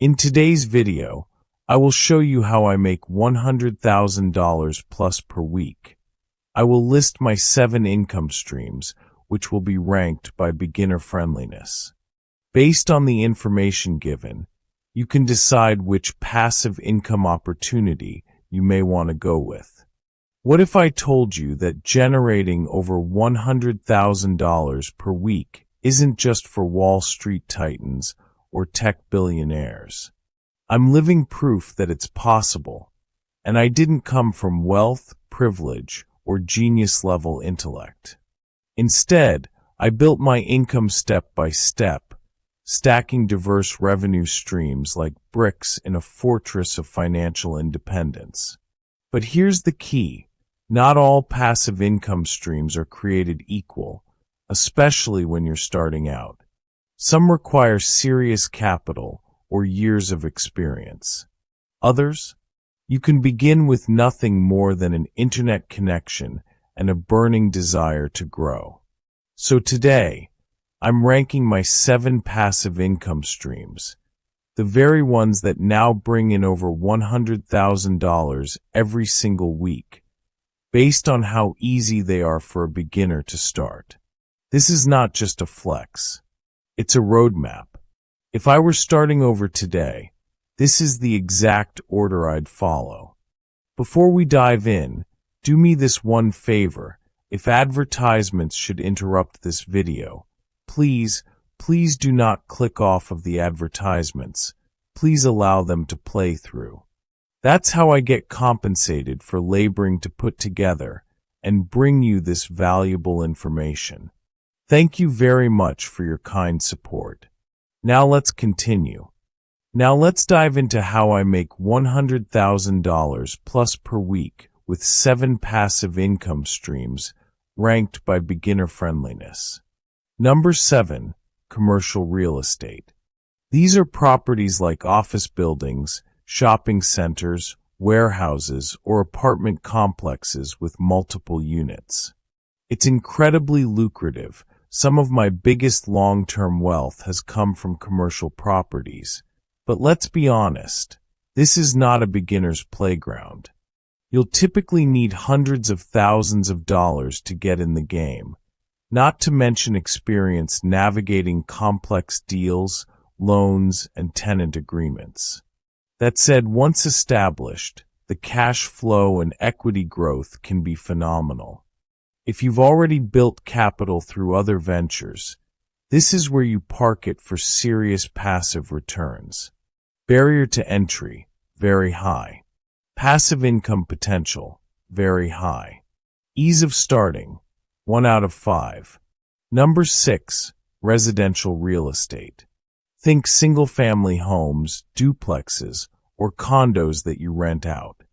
In today's video, I will show you how I make $100,000 plus per week. I will list my 7 income streams, which will be ranked by beginner friendliness. Based on the information given, you can decide which passive income opportunity you may want to go with. What if I told you that generating over $100,000 per week isn't just for Wall Street titans or tech billionaires? I'm living proof that it's possible, and I didn't come from wealth, privilege, or genius-level intellect. Instead, I built my income step by step, stacking diverse revenue streams like bricks in a fortress of financial independence. But here's the key. Not all passive income streams are created equal, especially when you're starting out. Some require serious capital or years of experience. Others? You can begin with nothing more than an internet connection and a burning desire to grow. So today, I'm ranking my 7 passive income streams, the very ones that now bring in over $100,000 every single week, based on how easy they are for a beginner to start. This is not just a flex. It's a roadmap. If I were starting over today, this is the exact order I'd follow. Before we dive in, do me this one favor. If advertisements should interrupt this video, please do not click off of the advertisements. Please allow them to play through. That's how I get compensated for laboring to put together and bring you this valuable information. Thank you very much for your kind support. Now let's continue. Now let's dive into how I make $100,000 plus per week with 7 passive income streams ranked by beginner friendliness. Number 7, commercial real estate. These are properties like office buildings, shopping centers, warehouses, or apartment complexes with multiple units. It's incredibly lucrative. Some of my biggest long-term wealth has come from commercial properties. But let's be honest, this is not a beginner's playground. You'll typically need hundreds of thousands of dollars to get in the game, not to mention experience navigating complex deals, loans, and tenant agreements. That said, once established, the cash flow and equity growth can be phenomenal. If you've already built capital through other ventures, this is where you park it for serious passive returns. Barrier to entry, very high. Passive income potential, very high. Ease of starting, 1 out of 5. Number 6, residential real estate. Think single-family homes, duplexes, or condos that you rent out.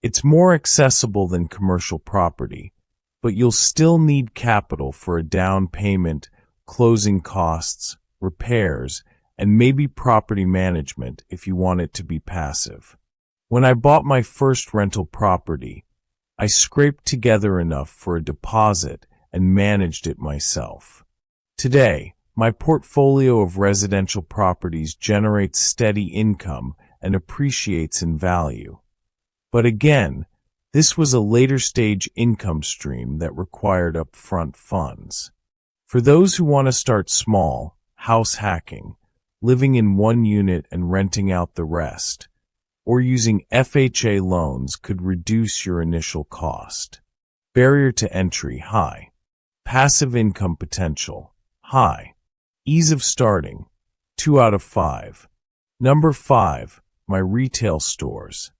It's more accessible than commercial property, but you'll still need capital for a down payment, closing costs, repairs, and maybe property management if you want it to be passive. When I bought my first rental property, I scraped together enough for a deposit and managed it myself. Today, my portfolio of residential properties generates steady income and appreciates in value. But again, this was a later stage income stream that required upfront funds. For those who want to start small, house hacking, living in one unit and renting out the rest, or using FHA loans could reduce your initial cost. Barrier to entry, high. Passive income potential, high. Ease of starting, 2 out of 5. Number 5, my retail stores.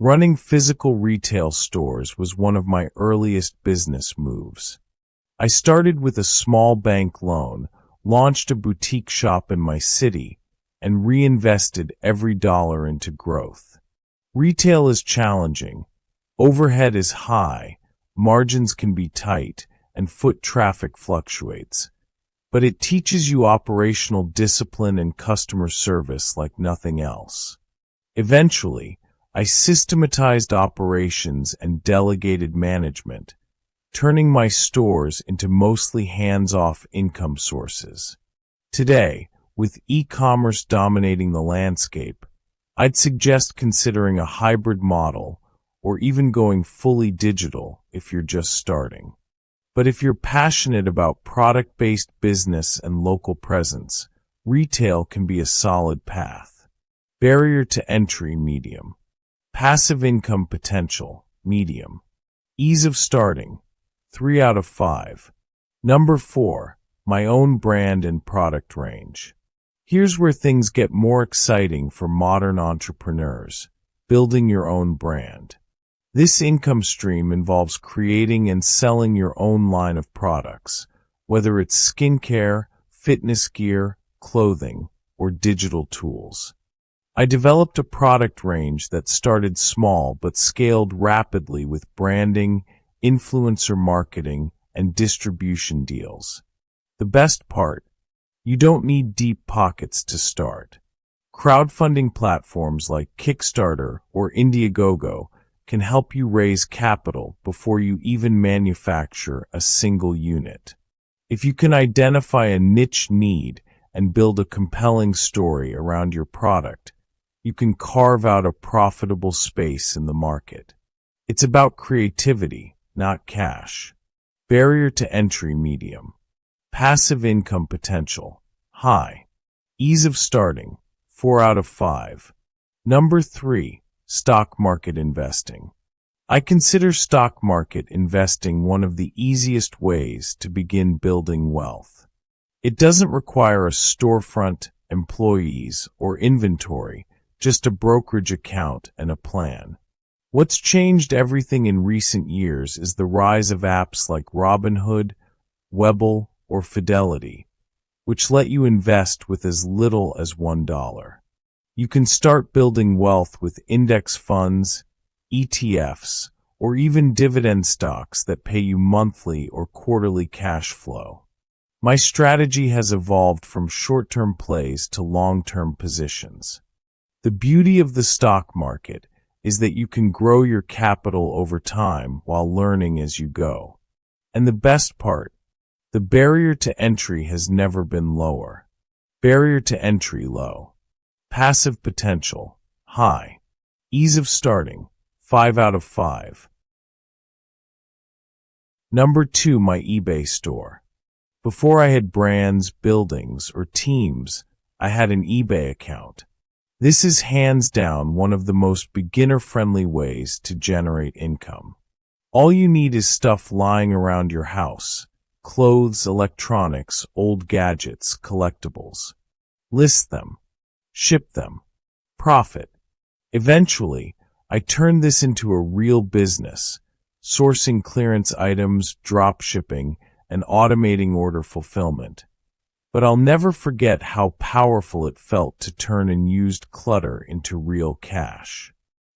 Running physical retail stores was one of my earliest business moves. I started with a small bank loan, launched a boutique shop in my city, and reinvested every dollar into growth. Retail is challenging. Overhead is high, margins can be tight, and foot traffic fluctuates. But it teaches you operational discipline and customer service like nothing else. Eventually, I systematized operations and delegated management, turning my stores into mostly hands-off income sources. Today, with e-commerce dominating the landscape, I'd suggest considering a hybrid model or even going fully digital if you're just starting. But if you're passionate about product-based business and local presence, retail can be a solid path. Barrier to entry, medium. Passive income potential, medium. Ease of starting, 3 out of 5. Number 4, my own brand and product range. Here's where things get more exciting for modern entrepreneurs: building your own brand. This income stream involves creating and selling your own line of products, whether it's skincare, fitness gear, clothing, or digital tools. I developed a product range that started small but scaled rapidly with branding, influencer marketing, and distribution deals. The best part: you don't need deep pockets to start. Crowdfunding platforms like Kickstarter or Indiegogo can help you raise capital before you even manufacture a single unit. If you can identify a niche need and build a compelling story around your product, you can carve out a profitable space in the market. It's about creativity, not cash. Barrier to entry, medium. Passive income potential, high. Ease of starting, 4 out of 5. Number 3, stock market investing. I consider stock market investing one of the easiest ways to begin building wealth. It doesn't require a storefront, employees, or inventory, just a brokerage account and a plan. What's changed everything in recent years is the rise of apps like Robinhood, Webull, or Fidelity, which let you invest with as little as $1. You can start building wealth with index funds, ETFs, or even dividend stocks that pay you monthly or quarterly cash flow. My strategy has evolved from short-term plays to long-term positions. The beauty of the stock market is that you can grow your capital over time while learning as you go. And the best part: the barrier to entry has never been lower. Barrier to entry, low. Passive potential, high. Ease of starting, 5 out of 5. Number 2, my eBay store. Before I had brands, buildings, or teams, I had an eBay account. This is hands down one of the most beginner-friendly ways to generate income. All you need is stuff lying around your house: clothes, electronics, old gadgets, collectibles. List them. Ship them. Profit. Eventually, I turned this into a real business, sourcing clearance items, drop shipping, and automating order fulfillment. But I'll never forget how powerful it felt to turn unused clutter into real cash.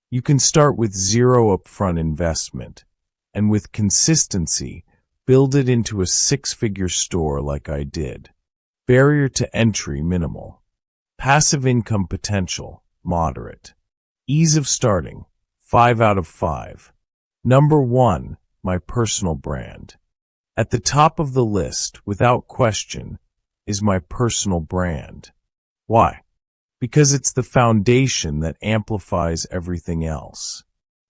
You can start with zero upfront investment, and with consistency, build it into a 6-figure store like I did. Barrier to entry, minimal. Passive income potential, moderate. Ease of starting, 5 out of 5. Number 1, my personal brand. At the top of the list, without question, is my personal brand. Why? Because it's the foundation that amplifies everything else.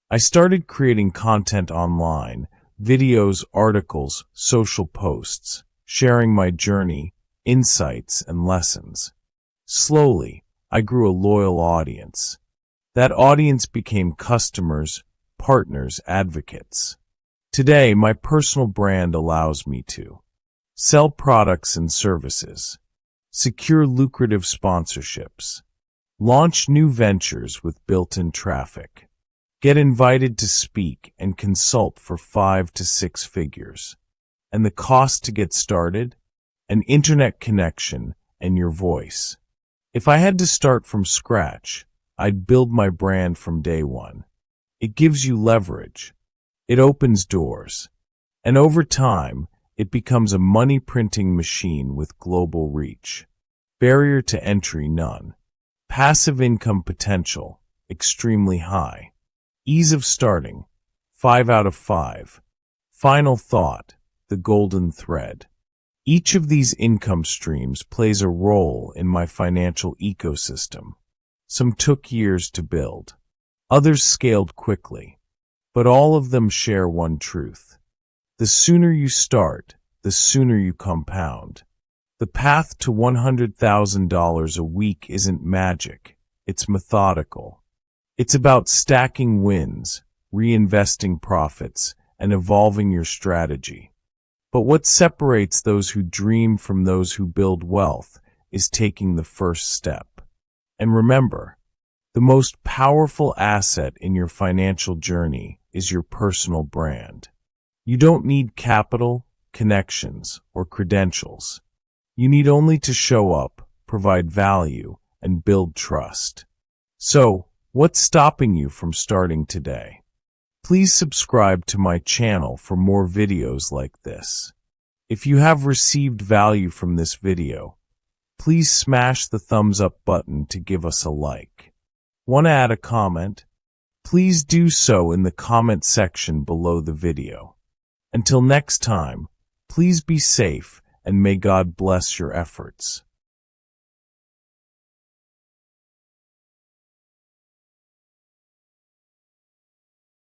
I started creating content online: videos, articles, social posts, sharing my journey, insights, and lessons. Slowly, I grew a loyal audience. That audience became customers, partners, advocates. Today, my personal brand allows me to sell products and services, secure lucrative sponsorships, launch new ventures with built-in traffic, get invited to speak and consult for 5 to 6 figures. And the cost to get started? An internet connection and your voice. If I had to start from scratch, I'd build my brand from day one. It gives you leverage. It opens doors. And over time, it becomes a money-printing machine with global reach. Barrier to entry, none. Passive income potential, extremely high. Ease of starting, 5 out of 5. Final thought, the golden thread. Each of these income streams plays a role in my financial ecosystem. Some took years to build. Others scaled quickly. But all of them share one truth. The sooner you start, the sooner you compound. The path to $100,000 a week isn't magic. It's methodical. It's about stacking wins, reinvesting profits, and evolving your strategy. But what separates those who dream from those who build wealth is taking the first step. And remember, the most powerful asset in your financial journey is your personal brand. You don't need capital, connections, or credentials. You need only to show up, provide value, and build trust. So, what's stopping you from starting today? Please subscribe to my channel for more videos like this. If you have received value from this video, please smash the thumbs up button to give us a like. Want to add a comment? Please do so in the comment section below the video. Until next time, please be safe and may God bless your efforts.